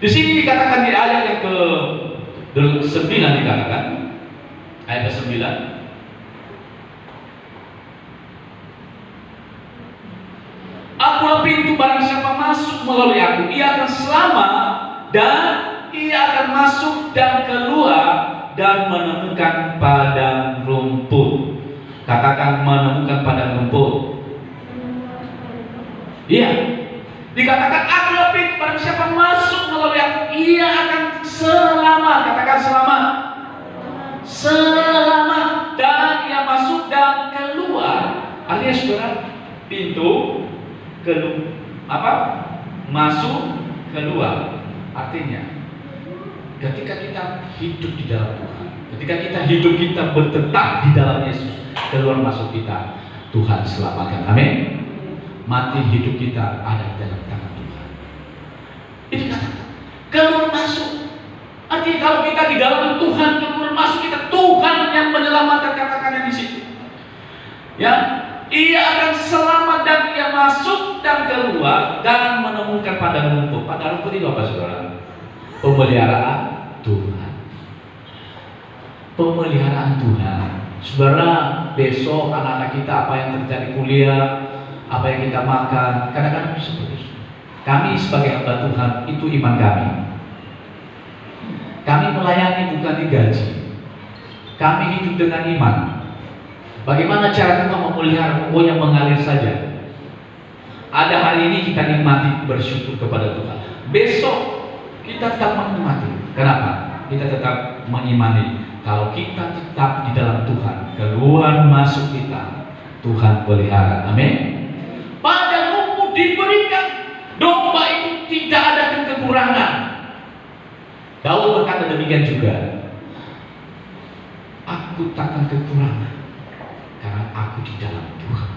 Speaker 3: Di sini dikatakan di ayat yang ke-9 dikatakan ayat ke-9. Akulah pintu, barang siapa masuk melalui aku, ia akan selamat dan ia akan masuk dan keluar dan menemukan padang rumput. Katakan menemukan padang rumput. Iya. Dikatakan akulah pintu, barang siapa masuk melalui aku, ia akan selamat. Katakan selamat. Selamat dan ia masuk dan keluar. Artinya saudara, pintu masuk keluar. Artinya ketika kita hidup di dalam Tuhan, ketika kita bertetap di dalam Yesus, keluar masuk kita Tuhan selamatkan. Amin. Mati hidup kita ada di dalam tangan Tuhan. Ini katakan keluar masuk. Artinya kalau kita di dalam Tuhan, keluar masuk kita, Tuhan yang menyelamatkan. Katakannya di situ. Ya, ia akan selamat dan ia masuk dan keluar dan menemukan padang rumput. Padang rumput itu apa saudara? Pemeliharaan Tuhan. Pemeliharaan Tuhan. Saudara, besok anak-anak kita apa yang terjadi kuliah, apa yang kita makan, kadang-kadang seperti itu. Kami sebagai hamba Tuhan, itu iman kami. Kami melayani bukan digaji. Kami hidup dengan iman. Bagaimana cara Tuhan memelihara? Pokoknya mengalir saja. Ada hari ini kita nikmati, bersyukur kepada Tuhan. Besok kita tetap menikmati. Kenapa? Kita tetap mengimani. Kalau kita tetap di dalam Tuhan, keluar masuk kita, Tuhan pelihara. Amin. Padang rumput diberikan, domba itu tidak ada kekurangan. Daud berkata demikian juga. Aku takkan kekurangan karena aku di dalam Tuhan.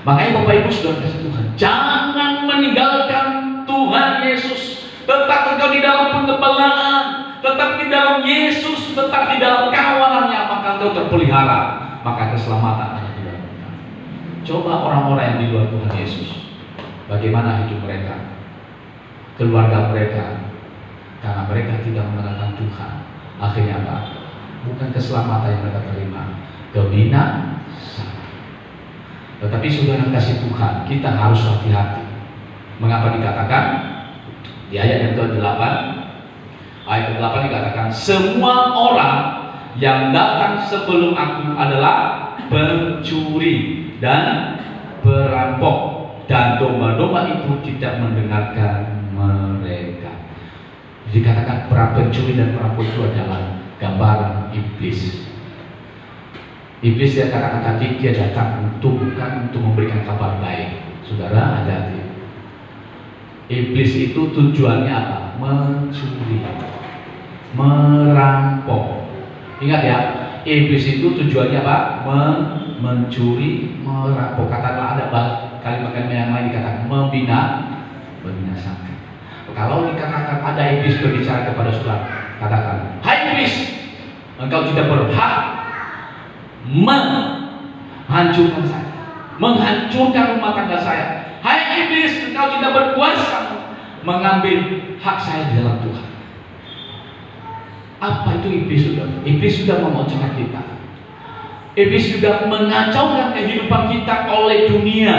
Speaker 3: Makanya Bapak Ibu Saudara kasih Tuhan, jangan meninggalkan Tuhan Yesus. Tetap engkau di dalam pengembalaan, tetap di dalam Yesus, tetap di dalam kawalannya, maka engkau terpelihara, maka keselamatan ada di dalam Tuhan. Coba orang-orang yang di luar Tuhan Yesus, bagaimana hidup mereka, keluarga mereka, karena mereka tidak mengenalkan Tuhan. Akhirnya apa? Bukan keselamatan yang mereka terima, kebinasaan. Tetapi saudara kasih Tuhan, kita harus hati-hati. Mengapa dikatakan di ayat yang ke-8? Ayat ke-8 dikatakan, semua orang yang datang sebelum aku adalah pencuri dan perampok, dan domba-domba itu tidak mendengarkan mereka. Dikatakan pencuri dan perampok itu adalah gambaran iblis. Iblis dia katakan tadi, dia datang bukan untuk memberikan kabar baik. Saudara, hati-hati. Iblis itu tujuannya apa? mencuri, merampok. Ingat ya, iblis itu tujuannya apa? Mencuri, merampok. Katakanlah ada kalimat-kalimat yang lain dikatakan membinasakan. Kalau dikatakan ada iblis berbicara kepada saudara, katakan, hai iblis, engkau tidak berhak menghancurkan saya, menghancurkan rumah tangga saya. Hai iblis, engkau tidak berkuasa mengambil hak saya di dalam Tuhan. Apa itu iblis sudah? Iblis sudah memojokkan kita. Iblis juga mengacaukan kehidupan kita oleh dunia,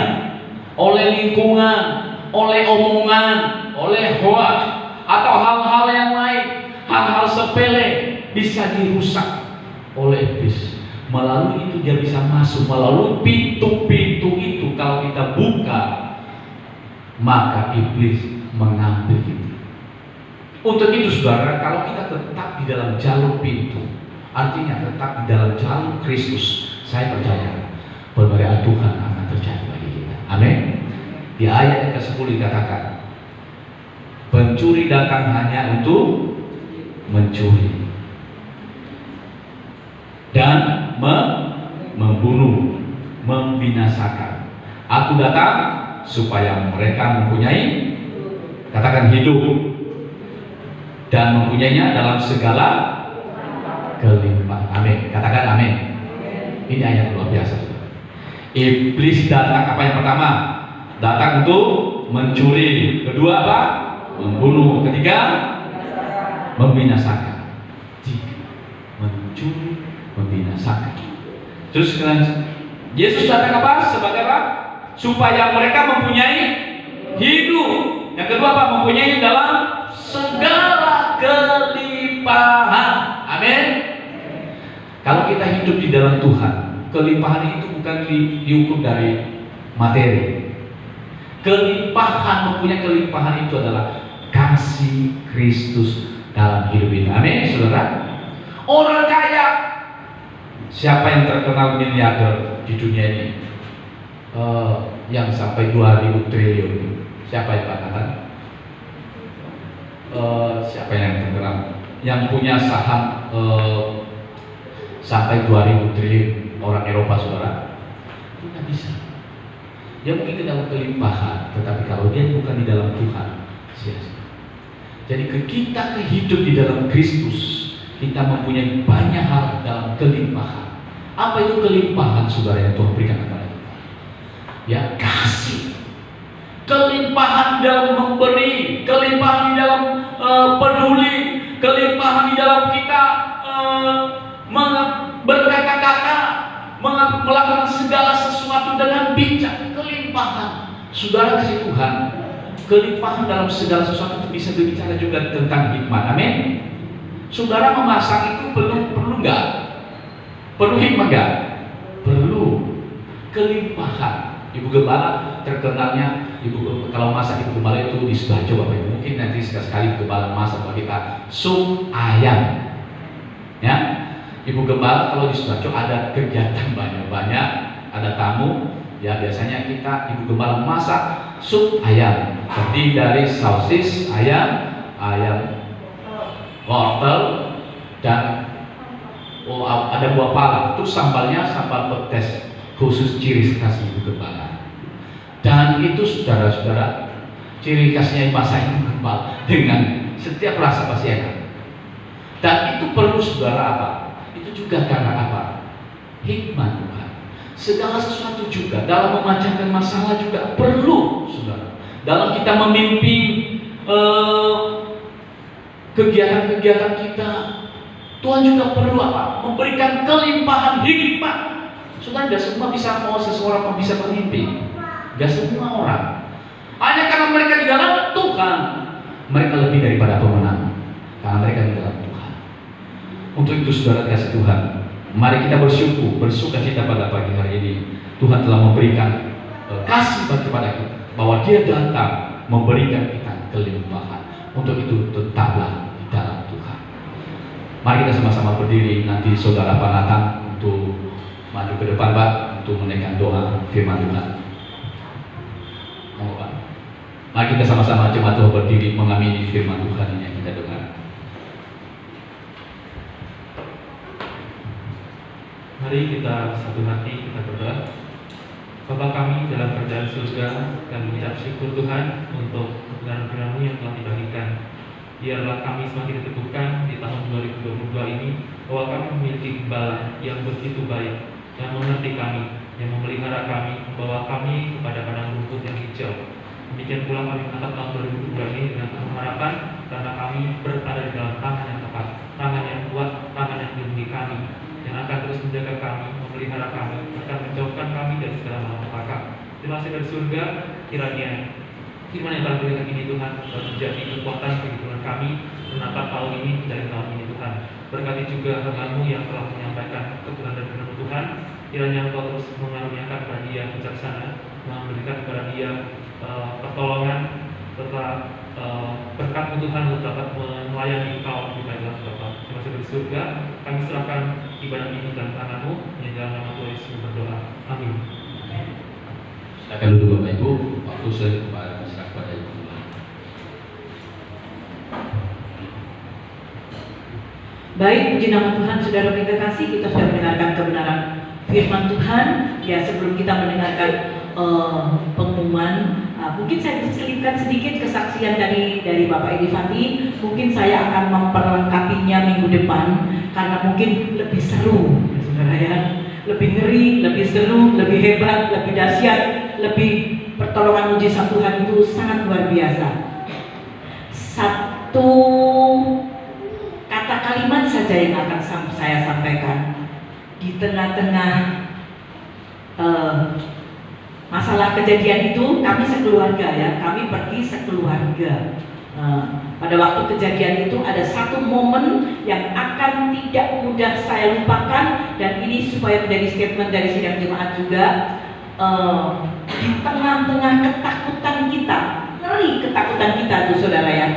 Speaker 3: oleh lingkungan, oleh omongan, oleh hoax, atau hal-hal yang lain, hal-hal sepele bisa dirusak oleh iblis. Melalui itu dia bisa masuk, melalui pintu-pintu itu kalau kita buka, maka iblis mengambil kita. Untuk itu saudara, kalau kita tetap di dalam jalur pintu, artinya tetap di dalam jalur Kristus, saya percaya pemberian Tuhan akan terjadi bagi kita. Amin. Di ayat yang ke-10 dikatakan, pencuri datang hanya untuk mencuri dan membunuh, membinasakan. Aku datang supaya mereka mempunyai, katakan, hidup, dan mempunyainya dalam segala kelimpahan. Amin. Katakan amin. Ini ayat luar biasa. Iblis datang apa yang pertama? Datang untuk mencuri. Kedua apa? Membunuh. Ketiga, membinasakan. Tiga, mencuri, membinasakan. Terus Yesus datang apa? Sebagai apa? Supaya mereka mempunyai hidup. Yang kedua apa? Mempunyai dalam segala kelimpahan. Amin. Kalau kita hidup di dalam Tuhan, kelimpahan itu bukan diukur dari materi. Kelimpahan, mempunyai kelimpahan itu adalah kasih Kristus dalam hidup ini. Amin, saudara. Orang kaya, siapa yang terkenal miliarder di dunia ini? Yang sampai 2000 triliun. Siapa yang katakan? Siapa yang terkenal? Yang punya saham sampai 2000 triliun, orang Eropa, saudara. Itu tidak bisa. Dia mungkin ke dalam kelimpahan, tetapi kalau dia bukan di dalam Tuhan, sia-sia. Jadi kita hidup di dalam Kristus, kita mempunyai banyak hal dalam kelimpahan. Apa itu kelimpahan, saudara, yang Tuhan berikan kepada kita? Ya, kasih. Kelimpahan dalam memberi, kelimpahan di dalam peduli, kelimpahan di dalam kita berkata-kata, melakukan segala sesuatu dengan bijak. Kelimpahan, saudara, kasih Tuhan. Kelimpahan dalam segala sesuatu itu bisa berbicara juga tentang hikmat. Amin. Saudara, memasak itu perlu nggak? Perlu hikmat nggak? Perlu. Kelimpahan. Ibu Gembala terkenalnya, kalau masak Ibu Gembala itu di Sidoarjo, Bapak Ibu. Mungkin nanti sekali Ibu Gembala masak buat kita sup ayam. Ya, Ibu Gembala kalau di Sidoarjo ada kegiatan banyak, ada tamu. Ya, biasanya Ibu Gembala masak sup ayam, terdiri dari sosis ayam, wortel, dan ada buah pala. Terus sambalnya sambal pedes khusus ciri khas Ibu Gembala. Dan itu saudara-saudara, ciri khasnya masak Ibu Gembala dengan setiap rasa pasti enak. Dan itu perlu, saudara, apa? Itu juga karena apa? Hikmat Tuhan. Segala sesuatu juga dalam memecahkan masalah juga perlu, saudara. Dalam kita memimpin kegiatan-kegiatan kita, Tuhan juga perlu apa? Memberikan kelimpahan hikmat. Saudara, tidak semua bisa seseorang bisa memimpin. Tidak semua orang. Hanya karena mereka di dalam Tuhan, mereka lebih daripada pemenang. Karena mereka di dalam Tuhan. Untuk itu, saudara kasih Tuhan, mari kita bersuka cita pada pagi hari ini. Tuhan telah memberikan kasih kepada kita, bahwa Dia datang memberikan kita kelimpahan. Untuk itu tetaplah di dalam Tuhan. Mari kita sama-sama berdiri. Nanti saudara Pak Nathan untuk maju ke depan, Pak, untuk menaikkan doa firman Tuhan. Mau, Pak? Mari kita sama-sama jemaat Tuhan berdiri mengamini firman Tuhan yang kita dengar.
Speaker 4: Mari kita satu hati kita berdoa. Bapa kami dalam kerajaan surga, kami mengucap syukur Tuhan untuk kebenaran firman-Mu yang telah dibagikan. Biarlah kami semakin diteguhkan di tahun 2022 ini bahwa kami memiliki gembala yang begitu baik, yang mengerti kami, yang memelihara kami, membawa kami kepada padang rumput yang hijau. Demikian pula kami menatap tahun 2022 ini dengan penuh harapan, karena kami berada di dalam tangan yang tepat, tangan yang kuat, tangan yang melindungi kami, yang akan terus menjaga kami, memelihara kami, akan menjauhkan kami dari segala malapetaka. Terima kasih dari surga, kiranya firman yang telah diberikan ini Tuhan menjadi kekuatan bagi Tuhan kami menatap tahun ini dari tahun ini Tuhan. Berkati juga hamba-Mu yang telah menyampaikan kebenaran dan firman Tuhan. Kiranya Engkau terus mengaruniakan kepada dia bijaksana, memberikan kepada dia pertolongan serta berkat Tuhan untuk dapat melayani Engkau di dalam Bapa. Terima kasih dari surga. Kami serahkan ibadah ini dalam tangan-Mu, yang dalam nama Tuhan Yesus berdoa. Amin.
Speaker 3: Silakan duduk Bapak Ibu. Waktu saya kepada Ibu.
Speaker 2: Baik, puji nama Tuhan, saudara kita kasih, kita sudah mendengarkan kebenaran firman Tuhan. Ya, sebelum kita mendengarkan pengumuman, mungkin saya bisa selipkan sedikit kesaksian dari Bapak Edi Fandi. Mungkin saya akan memperlengkapinya minggu depan karena mungkin lebih seru, ya, saudara ya. Lebih ngeri, lebih seru, lebih hebat, lebih dahsyat, lebih pertolongan mujizat Tuhan itu sangat luar biasa. Satu kata kalimat saja yang akan saya sampaikan di tengah-tengah masalah kejadian itu. Kami sekeluarga ya, kami pergi sekeluarga. Pada waktu kejadian itu ada satu momen yang akan tidak mudah saya lupakan, dan ini supaya menjadi statement dari sidang jemaat juga. Di tengah-tengah ketakutan kita, ngeri ketakutan kita tuh saudara ya,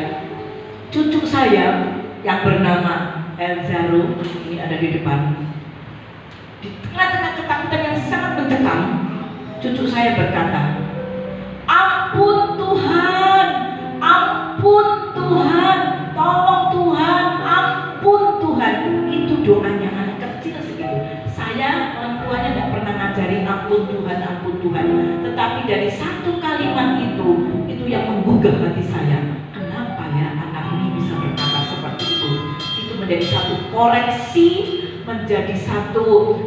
Speaker 2: cucu saya yang bernama Elzaru ini ada di depan. Di tengah-tengah ketakutan yang sangat mencekam, cucu saya berkata, "Ampun Tuhan, ampun Tuhan, tolong Tuhan, ampun Tuhan." Itu doanya anak kecil segitu. Saya orang tuanya tidak pernah ngajarin ampun Tuhan, ampun Tuhan. Tetapi dari satu kalimat itu yang menggugah hati saya. Kenapa ya anak ini bisa berkata seperti itu? Itu menjadi satu koreksi, menjadi satu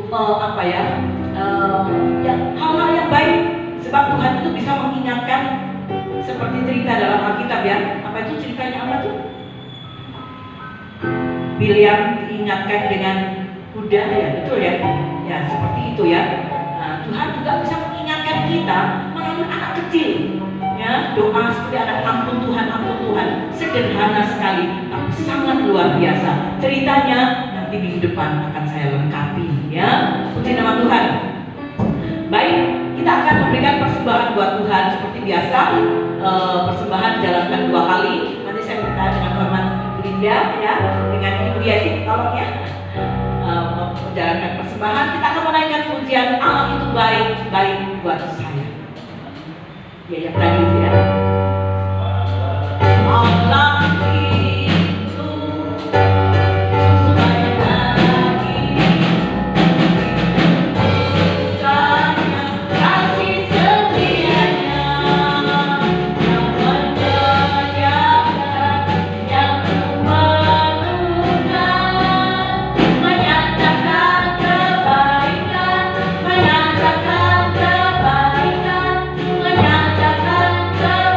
Speaker 2: hal-hal yang baik. Sebab Tuhan itu bisa mengingatkan, seperti cerita dalam Alkitab ya. Apa itu ceritanya, apa tuh? Bileam diingatkan dengan kuda ya, betul ya? Ya seperti itu ya. Nah, Tuhan juga bisa mengingatkan kita melalui anak kecil. Ya, doa seperti anak, ampun Tuhan, sederhana sekali, tapi sangat luar biasa. Ceritanya nanti minggu depan akan saya lengkapi. Ya, puji nama Tuhan. Baik, kita akan memberikan persembahan buat Tuhan seperti biasa. Persembahan dijalankan 2 kali. Nanti saya minta dengan hormat Ibu Linda ya, dengan Ibu Yati, tolong ya, menjalankan persembahan. Kita akan menaikkan pujian Allah itu baik buat saya. Ya, yang tadi itu ya. Allah itu
Speaker 5: Menyatakan kebaikan, menyatakan kebaikan.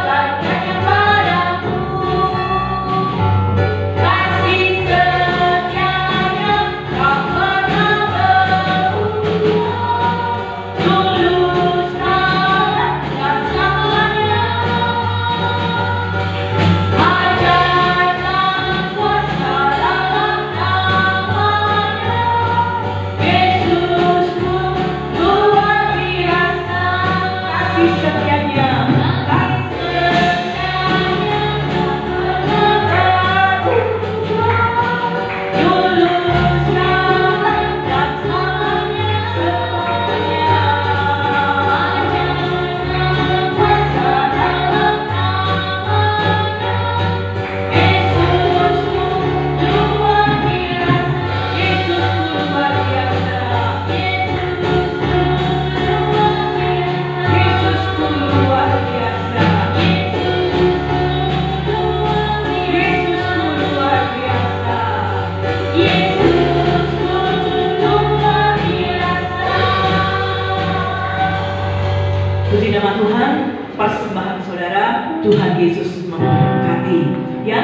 Speaker 2: Tuhan Yesus memberkati. Ya,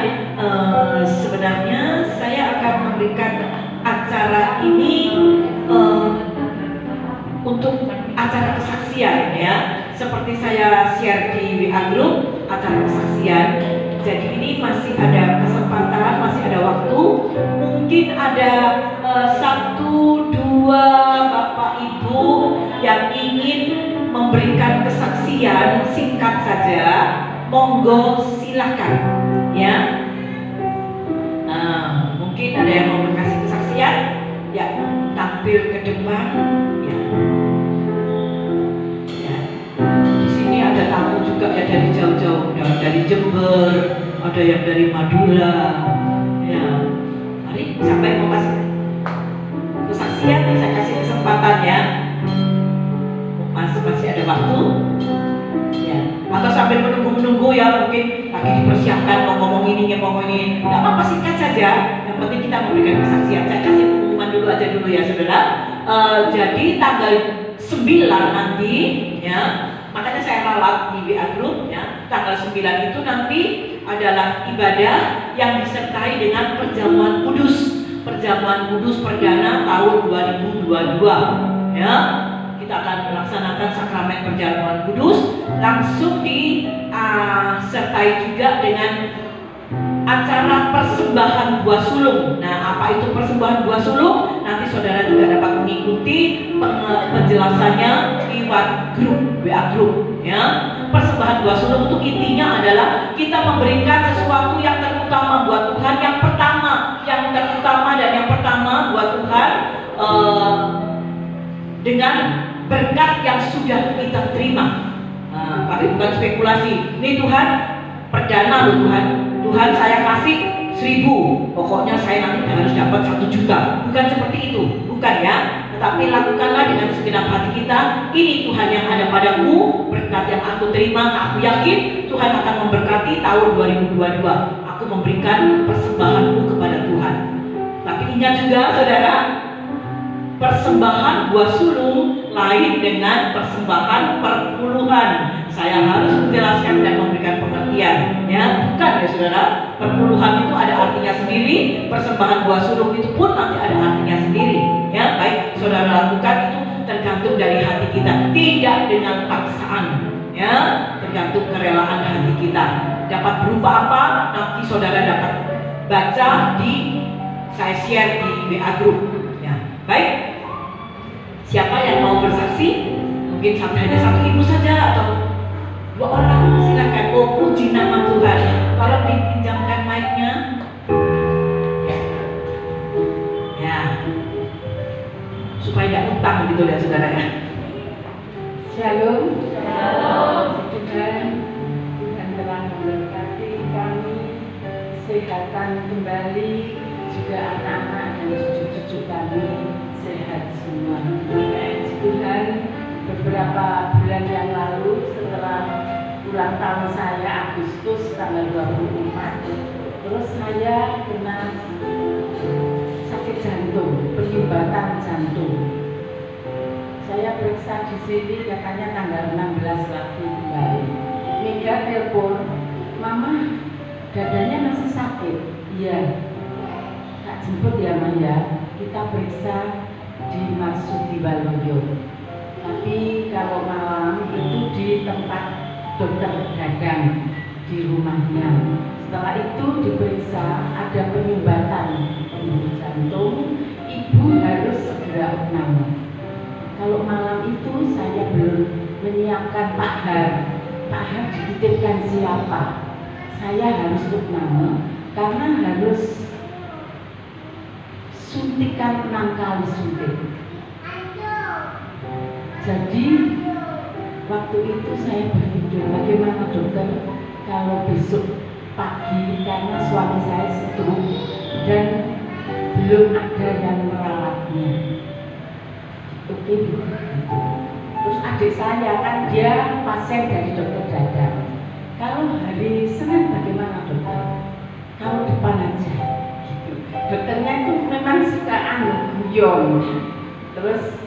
Speaker 2: sebenarnya saya akan memberikan acara ini untuk acara kesaksian ya. Seperti saya share di WA Group acara kesaksian. Jadi ini masih ada kesempatan, masih ada waktu. Mungkin ada 1-2 Bapak Ibu yang ingin memberikan kesaksian singkat saja. Monggo silahkan ya. Mungkin ada yang mau berkasih kesaksian ya, tampil ke depan ya. Di sini ada tamu juga ya dari jauh-jauh, dari Jember, ada yang dari Madura. Ya, mari siapa yang mau kasih kesaksian? Saya kasih kesempatan ya. Masih ada waktu. Ya. Atau sambil menunggu ya, mungkin lagi dipersiapkan mau ngomong ini, nggak apa-apa, singkat saja. Yang penting kita memberikan kesaksian. Saya kasih pengumuman dulu ya saudara. Jadi tanggal 9 nanti ya. Makanya saya ralat di WA Group ya, tanggal 9 itu nanti adalah ibadah yang disertai dengan perjamuan kudus. Perjamuan kudus perdana tahun 2022 ya. Kita akan melaksanakan sakramen perjamuan kudus, langsung disertai juga dengan acara persembahan buah sulung. Nah, apa itu persembahan buah sulung? Nanti saudara juga dapat mengikuti penjelasannya lewat grup WA Group ya. Persembahan buah sulung itu intinya adalah kita memberikan sesuatu yang terutama buat Tuhan, yang terutama dan yang pertama buat Tuhan dengan berkat yang sudah kita terima. Tapi bukan spekulasi. Ini Tuhan perdana loh Tuhan. Tuhan saya kasih 1000, pokoknya saya nanti harus dapat 1 juta. Bukan seperti itu, bukan ya. Tetapi lakukanlah dengan segenap hati kita. Ini Tuhan yang ada padaku, berkat yang aku terima. Aku yakin Tuhan akan memberkati tahun 2022. Aku memberikan persembahanku kepada Tuhan. Tapi ingat juga saudara, persembahan buah sulung lain dengan persembahan perpuluhan. Saya harus menjelaskan dan memberikan pengertian ya, bukan ya saudara. Perpuluhan itu ada artinya sendiri, persembahan buah sulung itu pun nanti ada artinya sendiri ya. Baik saudara lakukan, itu tergantung dari hati kita, tidak dengan paksaan ya, tergantung kerelaan hati kita. Dapat berupa apa nanti saudara dapat baca saya share di WA Group ya. Baik, siapa yang mau bersaksi? Mungkin hanya 1 ibu saja atau 2 orang, silakan. Oh, puji nama Tuhan. Tolong dipinjamkan mic-nya. Ya, supaya tidak utang gitu ya saudara ya.
Speaker 1: Shalom. Tuhan telah memberkati kami, kesehatan kembali, juga anak-anak dan cucu-cucu kami sehat semua. Tuhan, beberapa bulan yang lalu setelah ulang tahun saya Agustus tanggal 24, terus saya kena sakit jantung, penyumbatan jantung. Saya periksa di sini katanya tanggal 16 lagi kembali. Mega telepon, Mama dadanya masih sakit. Iya, tak jemput ya Ma ya. Kita periksa di Marsudi Waluyo. Tapi kalau malam itu di tempat dokter dagang di rumahnya. Setelah itu diperiksa ada penyumbatan pembuluh jantung, ibu harus segera opname. Kalau malam itu saya belum menyiapkan Pak Har dititipkan siapa? Saya harus opname karena harus suntikan 6 kali suntik. Jadi waktu itu saya berpikir bagaimana dokter kalau besok pagi, karena suami saya stroke dan belum ada yang merawatnya. Oke, terus adik saya kan dia pasien dari dokter dagang. Kalau hari Senin bagaimana dokter? Kalau depan aja. Gitu. Dokternya itu memang suka guyon. Terus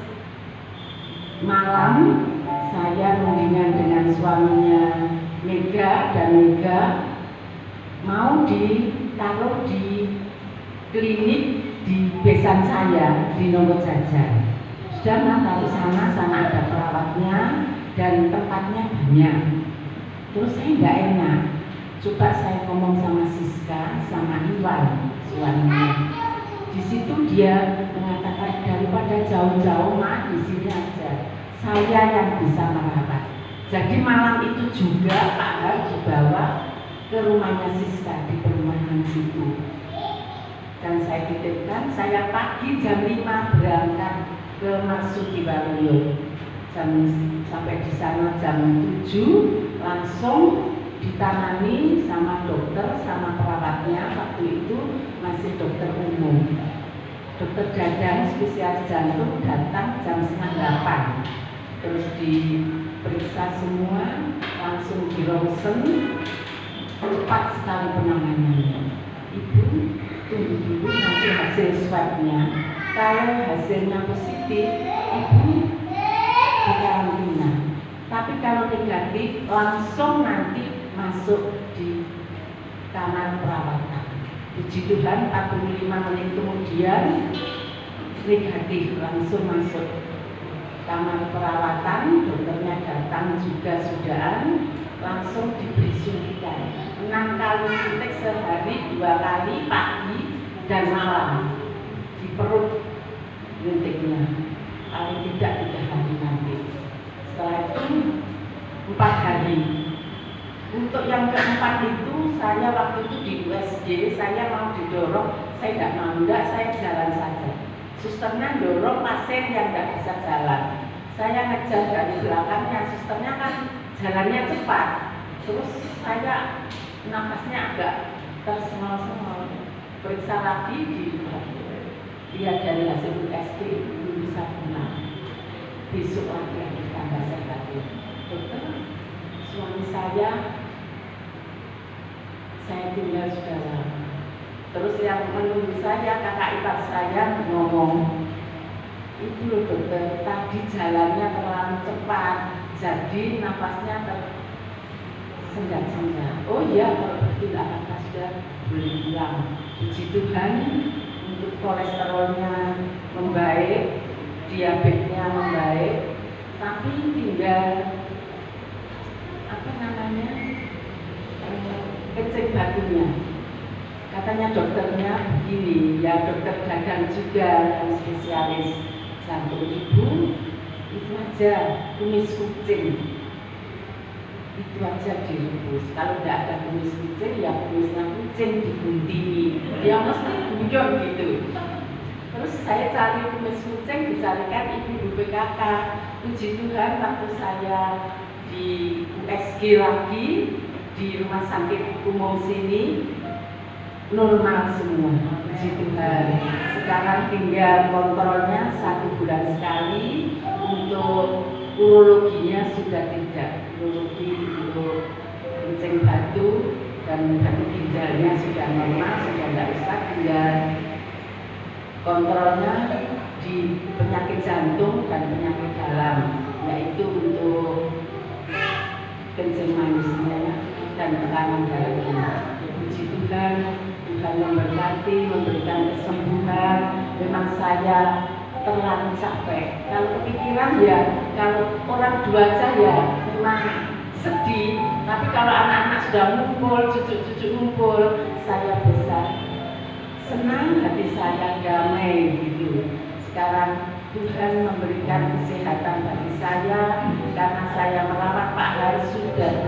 Speaker 1: malam saya mendingan dengan suaminya
Speaker 5: Mega dan Mega mau ditaruh di klinik di besan saya di Nomor Jajar. Sudah taruh sana ada perawatnya dan tempatnya banyak. Terus saya nggak enak. Coba saya ngomong sama Siska, sama Iwan, suaminya. Di situ dia mengatakan daripada jauh-jauh mah di sini aja. Saya yang bisa merawat. Jadi malam itu juga Pak Har dibawa ke rumahnya Siska di perumahan situ. Dan saya titipkan, saya pagi jam 5 berangkat ke Marsuki Waluyo. Sampai di sana jam 7 langsung ditangani sama dokter, sama perawatnya. Waktu itu masih dokter umum. Dokter Dadang spesialis jantung datang jam 7:30. Terus diperiksa semua, langsung di ronsen. Cepat sekali penanganannya. Ibu tunggu dulu nanti hasil swabnya. Kalau hasilnya positif, ibu di karantina. Tapi kalau negatif, langsung nanti masuk di kamar perawatan. Puji Tuhan, 45 menit kemudian negatif, langsung masuk kamar perawatan. Dokternya datang juga sudahan, langsung diberi suntikan 6 kali suntik sehari, 2 kali pagi dan malam di perut suntiknya, paling tidak 3 hari nanti. Setelah itu 4 hari. Untuk yang keempat itu saya waktu itu di USG, saya mau didorong, saya tidak mau, saya jalan saja. Susternya dorong pasien yang tidak bisa jalan. Saya ngejar dari belakangnya, susternya kan jalannya cepat. Terus saya nafasnya agak tersengal-sengal. Periksa lagi lihat dari hasil USG belum bisa pulang. Besok lagi tambah sehat. Dokter, suami saya tinggal sudah lama. Terus yang menunggu saya, kakak ipar saya ngomong, itu loh dokter, tadi jalannya terlalu cepat, jadi nafasnya tersendat-sendat. Oh iya, kalau begitu apa sudah boleh pulang. Puji Tuhan, untuk kolesterolnya membaik, diabetesnya membaik, tapi tinggal kencing batunya. Katanya dokternya begini, ya dokter Dadang juga yang spesialis jantung, ibu itu aja kumis kucing, itu aja direbus. Kalau tidak ada kumis kucing, ya kumisnya kucing diguntingi, dia mesti guyon gitu. Terus saya cari kumis kucing, dicarikan ibu PKK. Puji Tuhan, waktu saya di USG lagi di rumah sakit umum sini normal semua, puji Tuhan. Sekarang tinggal kontrolnya 1 bulan sekali. Untuk urologinya sudah tidak, urologi untuk kencing batu dan batu ginjalnya sudah normal, sudah tidak usah, tinggal kontrolnya di penyakit jantung dan penyakit dalam, yaitu untuk kencing manisnya dan tekanan darahnya. Puji Tuhan, Tuhan memberkati, memberikan kesembuhan. Memang saya terlalu capek. Kalau kepikiran ya, kalau orang dua aja ya memang sedih. Tapi kalau anak-anak sudah ngumpul, cucu-cucu ngumpul, saya bisa senang, hati saya damai gitu. Sekarang Tuhan memberikan kesehatan bagi saya karena saya